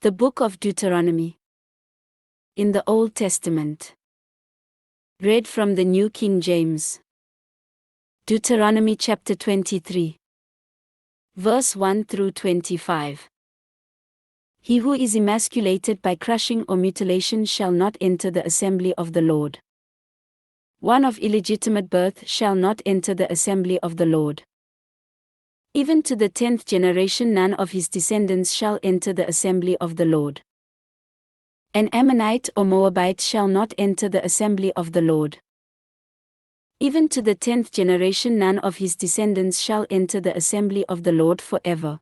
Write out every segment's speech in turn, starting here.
The Book of Deuteronomy. In the Old Testament. Read from the New King James. Deuteronomy chapter 23. Verse 1 through 25. He who is emasculated by crushing or mutilation shall not enter the assembly of the Lord. One of illegitimate birth shall not enter the assembly of the Lord. Even to the 10th generation none of his descendants shall enter the assembly of the Lord. An Ammonite or Moabite shall not enter the assembly of the Lord. Even to the 10th generation none of his descendants shall enter the assembly of the Lord forever.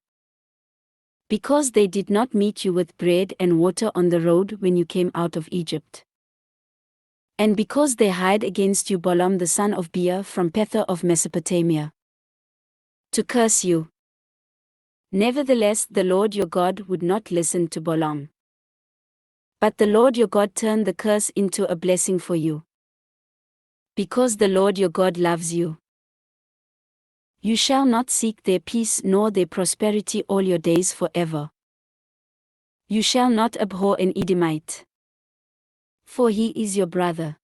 Because they did not meet you with bread and water on the road when you came out of Egypt. And because they hired against you Balaam the son of Beor from Pethor of Mesopotamia, to curse you. Nevertheless the Lord your God would not listen to Balaam. But the Lord your God turned the curse into a blessing for you. Because the Lord your God loves you. You shall not seek their peace nor their prosperity all your days forever. You shall not abhor an Edomite, for he is your brother.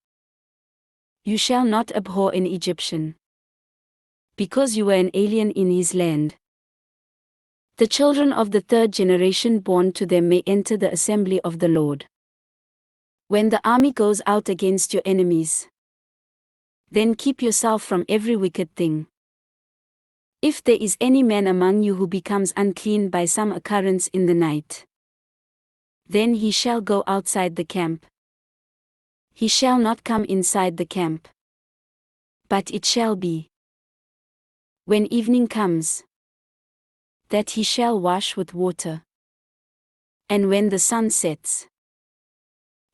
You shall not abhor an Egyptian, because you were an alien in his land. The children of the 3rd generation born to them may enter the assembly of the Lord. When the army goes out against your enemies, then keep yourself from every wicked thing. If there is any man among you who becomes unclean by some occurrence in the night, then he shall go outside the camp. He shall not come inside the camp. But it shall be, when evening comes, that he shall wash with water. And when the sun sets,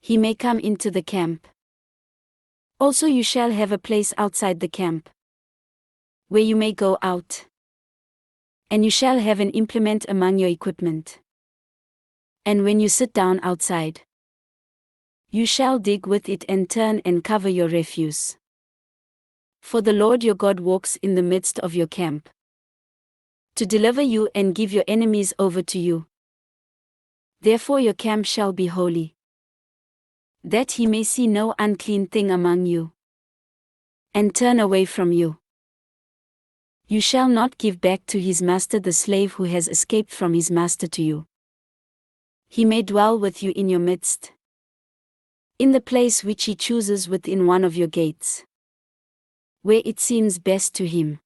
he may come into the camp. Also you shall have a place outside the camp, where you may go out. And you shall have an implement among your equipment. And when you sit down outside, you shall dig with it and turn and cover your refuse. For the Lord your God walks in the midst of your camp, to deliver you and give your enemies over to you. Therefore your camp shall be holy, that he may see no unclean thing among you, and turn away from you. You shall not give back to his master the slave who has escaped from his master to you. He may dwell with you in your midst, in the place which he chooses within one of your gates, where it seems best to him.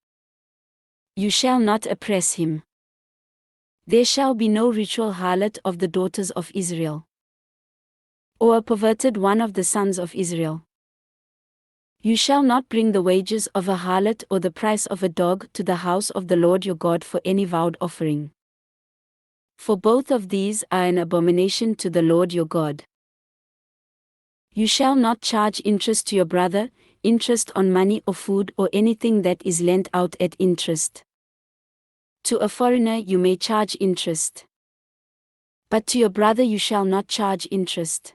You shall not oppress him. There shall be no ritual harlot of the daughters of Israel, or a perverted one of the sons of Israel. You shall not bring the wages of a harlot or the price of a dog to the house of the Lord your God for any vowed offering. For both of these are an abomination to the Lord your God. You shall not charge interest to your brother, interest on money or food or anything that is lent out at interest. To a foreigner you may charge interest, but to your brother you shall not charge interest.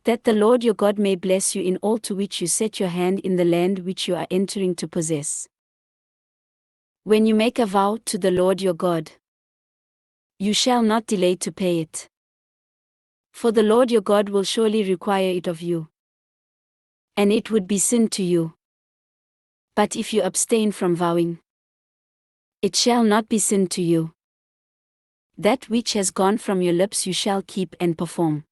That the Lord your God may bless you in all to which you set your hand in the land which you are entering to possess. When you make a vow to the Lord your God, you shall not delay to pay it. For the Lord your God will surely require it of you, and it would be sin to you. But if you abstain from vowing, it shall not be sin to you. That which has gone from your lips you shall keep and perform.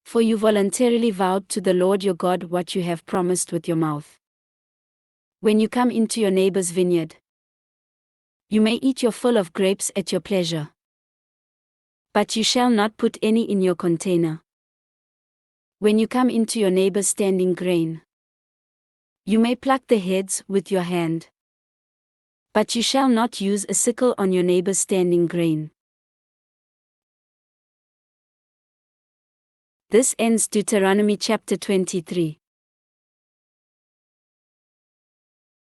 For you voluntarily vowed to the Lord your God what you have promised with your mouth. When you come into your neighbor's vineyard, you may eat your fill of grapes at your pleasure, but you shall not put any in your container. When you come into your neighbor's standing grain, you may pluck the heads with your hand, but you shall not use a sickle on your neighbor's standing grain. This ends Deuteronomy chapter 23.